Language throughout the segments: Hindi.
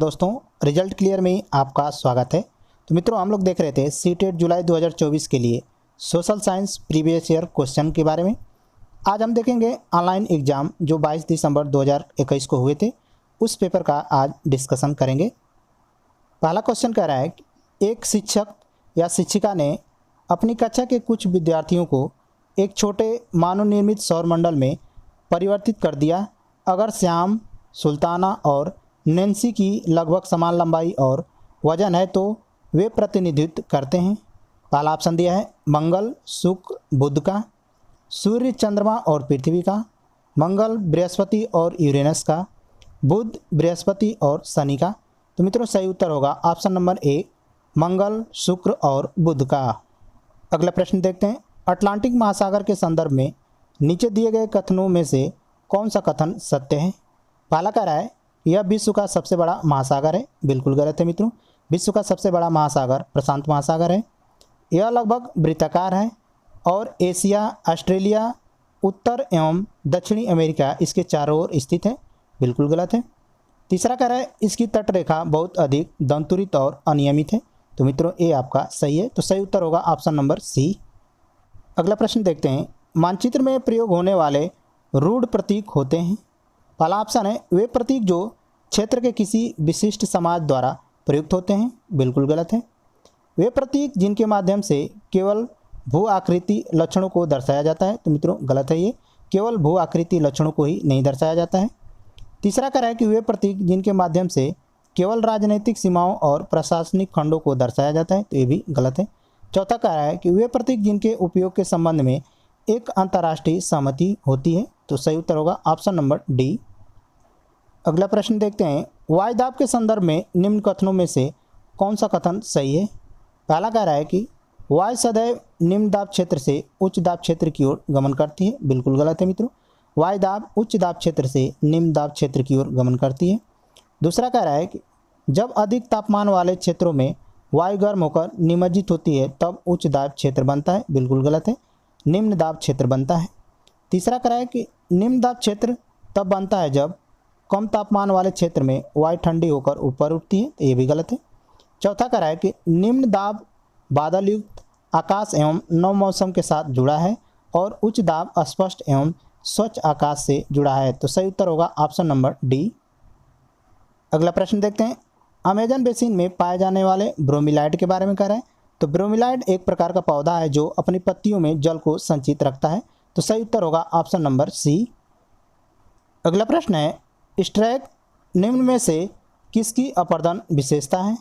दोस्तों, रिजल्ट क्लियर में आपका स्वागत है। तो मित्रों, हम लोग देख रहे थे सीटेट जुलाई 2024 के लिए social science previous year question के बारे में। आज हम देखेंगे ऑनलाइन एग्जाम जो 22 दिसंबर 2021 को हुए थे, उस पेपर का आज डिस्कशन करेंगे। पहला क्वेश्चन कह रहा है कि एक शिक्षक या शिक्षिका ने अपनी कक्षा के कुछ विद्यार्थियों को एक छोटे मानव निर्मित सौरमंडल में परिवर्तित कर दिया। अगर श्याम, सुल्ताना और नैन्सी की लगभग समान लंबाई और वजन है तो वे प्रतिनिधित्व करते हैं। पहला ऑप्शन दिया है मंगल, शुक्र, बुध का, सूर्य, चंद्रमा और पृथ्वी का, मंगल, बृहस्पति और यूरेनस का, बुध, बृहस्पति और शनि का। तो मित्रों, सही उत्तर होगा ऑप्शन नंबर ए, मंगल, शुक्र और बुध का। अगला प्रश्न देखते हैं। अटलांटिक महासागर के संदर्भ में नीचे दिए गए कथनों में से कौन सा कथन सत्य है? पहला कह रहा है यह विश्व का सबसे बड़ा महासागर है। बिल्कुल गलत है मित्रों। विश्व का सबसे बड़ा महासागर प्रशांत महासागर है। यह लगभग वृत्ताकार है और एशिया, ऑस्ट्रेलिया, उत्तर एवं दक्षिणी अमेरिका इसके चारों ओर स्थित है। बिल्कुल गलत है। तीसरा कह रहा है इसकी तटरेखा बहुत अधिक दंतुरित और अनियमित है। तो मित्रों, ये आपका सही है। तो सही उत्तर होगा ऑप्शन नंबर सी। अगला प्रश्न देखते हैं। मानचित्र में प्रयोग होने वाले रूढ़ प्रतीक होते हैं। पहला ऑप्शन है वे प्रतीक जो क्षेत्र के किसी विशिष्ट समाज द्वारा प्रयुक्त होते हैं। बिल्कुल गलत है। वे प्रतीक जिनके माध्यम से केवल भू आकृति लक्षणों को दर्शाया जाता है। तो मित्रों, गलत है। ये केवल भू आकृति लक्षणों को ही नहीं दर्शाया जाता है। तीसरा कह रहा है कि वे प्रतीक जिनके माध्यम से केवल राजनीतिक सीमाओं और प्रशासनिक खंडों को दर्शाया जाता है। तो ये भी गलत है। चौथा कह रहा है कि वे प्रतीक जिनके उपयोग के संबंध में एक अंतर्राष्ट्रीय सहमति होती है। तो सही उत्तर होगा ऑप्शन नंबर डी। अगला प्रश्न देखते हैं। वायुदाब के संदर्भ में निम्न कथनों में से कौन सा कथन सही है? पहला कह रहा है कि वायु सदैव निम्न दाब क्षेत्र से उच्च दाब क्षेत्र की ओर गमन करती है। बिल्कुल गलत है मित्रों। वायुदाब उच्च दाब क्षेत्र से निम्न दाब क्षेत्र की ओर गमन करती है। दूसरा कह रहा है कि जब अधिक तापमान वाले क्षेत्रों में वायु गर्म होकर निमज्जित होती है तब उच्च दाब क्षेत्र बनता है। बिल्कुल गलत है। निम्न दाब क्षेत्र बनता है। तीसरा कह रहा है कि निम्न दाब क्षेत्र तब बनता है जब कम तापमान वाले क्षेत्र में वायु ठंडी होकर ऊपर उठती है। तो ये भी गलत है। चौथा कह रहा है कि निम्न दाब बादल युक्त आकाश एवं नव मौसम के साथ जुड़ा है और उच्च दाब स्पष्ट एवं स्वच्छ आकाश से जुड़ा है। तो सही उत्तर होगा ऑप्शन नंबर डी। अगला प्रश्न देखते हैं। अमेजन बेसिन में पाए जाने वाले ब्रोमीलाइड के बारे में कह रहा है। तो ब्रोमीलाइड एक प्रकार का पौधा है जो अपनी पत्तियों में जल को संचित रखता है। तो सही उत्तर होगा ऑप्शन नंबर सी। अगला प्रश्न है। स्ट्रैक निम्न में से किसकी अपर्दन विशेषता है?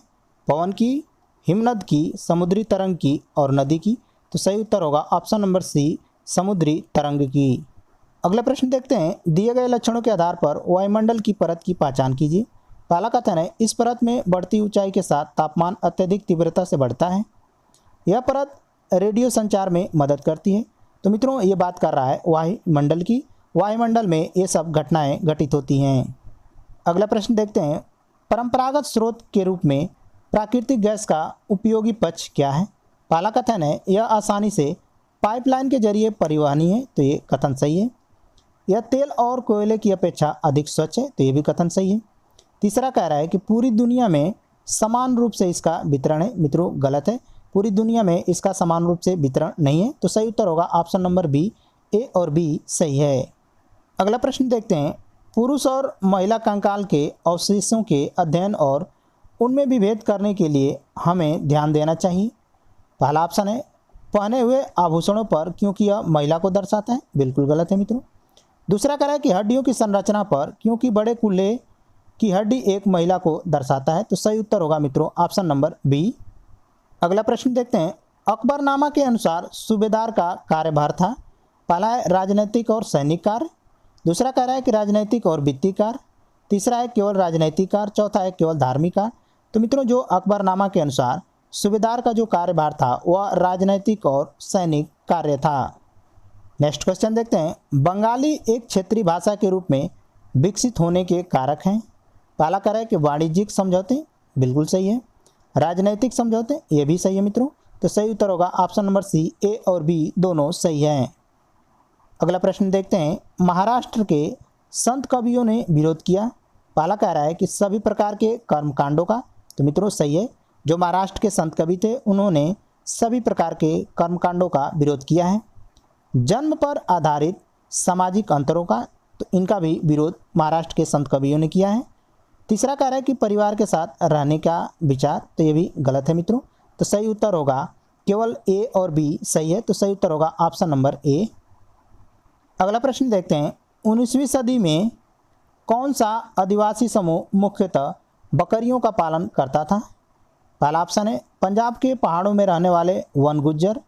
पवन की, हिमनद की, समुद्री तरंग की और नदी की। तो सही उत्तर होगा ऑप्शन नंबर सी, समुद्री तरंग की। अगला प्रश्न देखते हैं। दिए गए लक्षणों के आधार पर वायुमंडल की परत की पहचान कीजिए। पहला कथन है इस परत में बढ़ती ऊंचाई के साथ तापमान अत्यधिक तीव्रता से बढ़ता है। यह परत रेडियो संचार में मदद करती है। तो मित्रों, ये बात कर रहा है वायुमंडल की। वायुमंडल में ये सब घटनाएं घटित होती हैं। अगला प्रश्न देखते हैं। परंपरागत स्रोत के रूप में प्राकृतिक गैस का उपयोगी पक्ष क्या है? पहला कथन है यह आसानी से पाइपलाइन के जरिए परिवहनीय है। तो ये कथन सही है। यह तेल और कोयले की अपेक्षा अधिक स्वच्छ है। तो ये भी कथन सही है। तीसरा कह रहा है कि पूरी दुनिया में समान रूप से इसका वितरण है। मित्रों, गलत है। पूरी दुनिया में इसका समान रूप से वितरण नहीं है। तो सही उत्तर होगा ऑप्शन नंबर बी, ए और बी सही है। अगला प्रश्न देखते हैं। पुरुष और महिला कंकाल के अवशेषों के अध्ययन और उनमें विभेद करने के लिए हमें ध्यान देना चाहिए। पहला ऑप्शन है पहने हुए आभूषणों पर, क्योंकि यह महिला को दर्शाता है। बिल्कुल गलत है मित्रों। दूसरा कह रहा है कि हड्डियों की संरचना पर, क्योंकि बड़े कूल्हे की हड्डी एक महिला को दर्शाता है। तो सही उत्तर होगा मित्रों ऑप्शन नंबर बी। अगला प्रश्न देखते हैं। अकबरनामा के अनुसार सूबेदार का कार्यभार था। पहला है राजनीतिक और सैनिक कार्य। दूसरा कह रहा है कि राजनीतिक और वित्तीय कार्य। तीसरा है केवल राजनीतिक कार्य। चौथा है केवल धार्मिक कार्य। तो मित्रों, जो अकबरनामा के अनुसार सूबेदार का जो कार्यभार था वह राजनीतिक और सैनिक कार्य था। नेक्स्ट क्वेश्चन देखते हैं। बंगाली एक क्षेत्रीय भाषा के रूप में विकसित होने के कारक हैं। पहला कह रहा है कि वाणिज्यिक समझौते। बिल्कुल सही है। राजनीतिक समझौते, ये भी सही है मित्रों। तो सही उत्तर होगा ऑप्शन नंबर सी, ए और बी दोनों सही हैं। अगला प्रश्न देखते हैं। महाराष्ट्र के संत कवियों ने विरोध किया। पहला कह रहा है कि सभी प्रकार के कर्मकांडों का, तो मित्रों सही है। जो महाराष्ट्र के संत कवि थे उन्होंने सभी प्रकार के कर्मकांडों का विरोध किया है। जन्म पर आधारित सामाजिक अंतरों का, तो इनका भी विरोध महाराष्ट्र के संत कवियों ने किया है। तीसरा कह रहा है कि परिवार के साथ रहने का विचार, तो ये भी गलत है मित्रों। तो सही उत्तर होगा केवल ए और बी सही है, तो सही उत्तर होगा ऑप्शन नंबर ए। अगला प्रश्न देखते हैं, 19वीं सदी में कौन सा आदिवासी समूह मुख्यतः बकरियों का पालन करता था? पहला ऑप्शन है पंजाब के पहाड़ों में रहने वाले वन गुज्जर,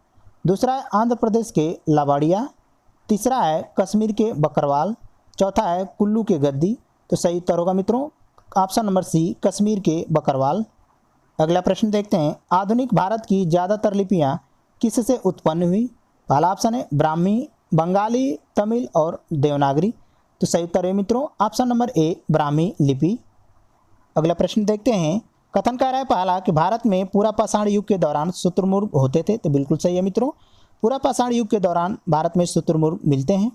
दूसरा है आंध्र प्रदेश के लाबाड़िया, तीसरा है कश्मीर के बकरवाल, चौथा है कुल्लू के गद्दी। तो सही उत्तर होगा मित्रों ऑप्शन नंबर सी, कश्मीर के बकरवाल। अगला प्रश्न देखते हैं, आधुनिक भारत की ज़्यादातर लिपियाँ किससे उत्पन्न हुई? पहला ऑप्शन है ब्राह्मी, बंगाली, तमिल और देवनागरी। तो सही उत्तर है मित्रों ऑप्शन नंबर ए, ब्राह्मी लिपि। अगला प्रश्न देखते हैं, कथन कह रहा है पहला कि भारत में पूरा पाषाण युग के दौरान शुतुरमुर्ग होते थे, तो बिल्कुल सही है मित्रों। पूरा पाषाण युग के दौरान भारत में शुतुरमुर्ग मिलते हैं।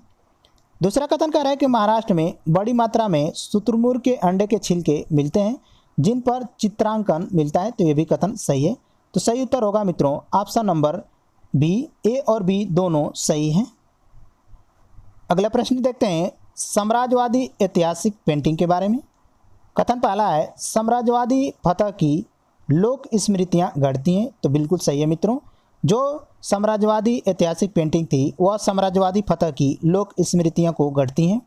दूसरा कथन कह रहा है कि महाराष्ट्र में बड़ी मात्रा में शुतुरमुर्ग के अंडे के छिलके मिलते हैं जिन पर चित्रांकन मिलता है, तो ये भी कथन सही है। तो सही उत्तर होगा मित्रों ऑप्शन नंबर बी, ए और बी दोनों सही हैं। अगला प्रश्न देखते हैं, साम्राज्यवादी ऐतिहासिक पेंटिंग के बारे में। कथन पहला है साम्राज्यवादी फतह की लोक स्मृतियाँ गढ़ती हैं, तो बिल्कुल सही है मित्रों। जो साम्राज्यवादी ऐतिहासिक पेंटिंग थी वह साम्राज्यवादी फतह की लोक स्मृतियों को गढ़ती हैं।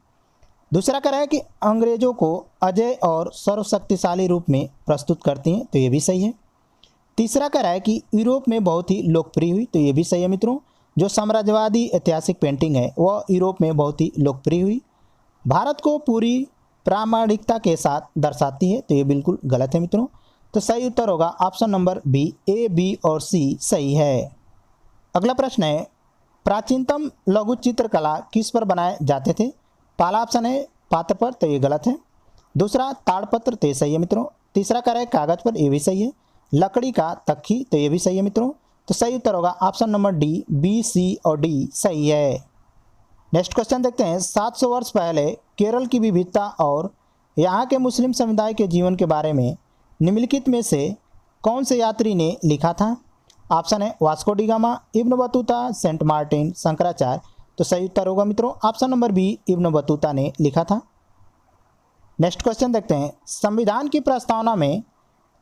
दूसरा कह रहा है कि अंग्रेजों को अजय और सर्वशक्तिशाली रूप में प्रस्तुत करती हैं, तो ये भी सही है। तीसरा कह रहा है कि यूरोप में बहुत ही लोकप्रिय हुई, तो ये भी सही है मित्रों। जो साम्राज्यवादी ऐतिहासिक पेंटिंग है वह यूरोप में बहुत ही लोकप्रिय हुई। भारत को पूरी प्रामाणिकता के साथ दर्शाती है, तो ये बिल्कुल गलत है मित्रों। तो सही उत्तर होगा ऑप्शन नंबर बी, ए, बी और सी सही है। अगला प्रश्न है, प्राचीनतम लघु चित्रकला किस पर बनाए जाते थे? पहला ऑप्शन है पात्र पर, तो ये गलत है। दूसरा ताड़पत्र, तो ये सही है मित्रों। तीसरा कह रहा है कागज पर, ये भी सही है। लकड़ी का तख्ती, तो ये भी सही है मित्रों। तो सही उत्तर होगा ऑप्शन नंबर डी, बी, सी और डी सही है। नेक्स्ट क्वेश्चन देखते हैं, 700 वर्ष पहले केरल की विविधता और यहाँ के मुस्लिम समुदाय के जीवन के बारे में निम्नलिखित में से कौन से यात्री ने लिखा था? ऑप्शन है Vasco da Gama, Ibn Battuta, Saint Martin, Shankaracharya. तो सही उत्तर होगा मित्रों option number B, Ibn Battuta ने लिखा था। नेक्स्ट क्वेश्चन देखते हैं, संविधान की प्रस्तावना में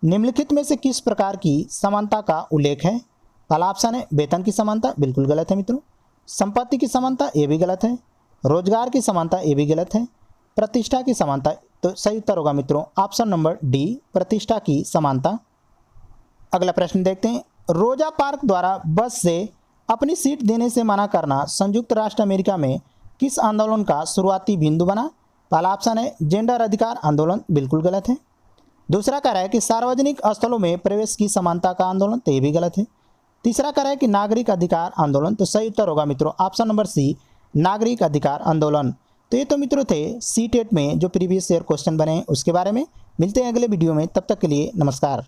निम्नलिखित में से किस प्रकार की समानता का उल्लेख है? पहला ऑप्शन है वेतन की समानता, बिल्कुल गलत है मित्रों। संपत्ति की समानता, ये भी गलत है। रोजगार की समानता, ये भी गलत है। प्रतिष्ठा की समानता, तो सही उत्तर होगा मित्रों ऑप्शन नंबर डी, प्रतिष्ठा की समानता। अगला प्रश्न देखते हैं, रोजा पार्क द्वारा बस से अपनी सीट देने से मना करना संयुक्त राष्ट्र अमेरिका में किस आंदोलन का शुरुआती बिंदु बना? पहला ऑप्शन है जेंडर अधिकार आंदोलन, बिल्कुल गलत है। दूसरा कह रहा है कि सार्वजनिक स्थलों में प्रवेश की समानता का आंदोलन, तो ये भी गलत है। तीसरा कह रहा है कि नागरिक अधिकार आंदोलन, तो सही उत्तर होगा मित्रों ऑप्शन नंबर सी, नागरिक अधिकार आंदोलन। तो ये तो मित्रों थे सीटेट में जो प्रीवियस ईयर क्वेश्चन बने हैं उसके बारे में। मिलते हैं अगले वीडियो में, तब तक के लिए नमस्कार।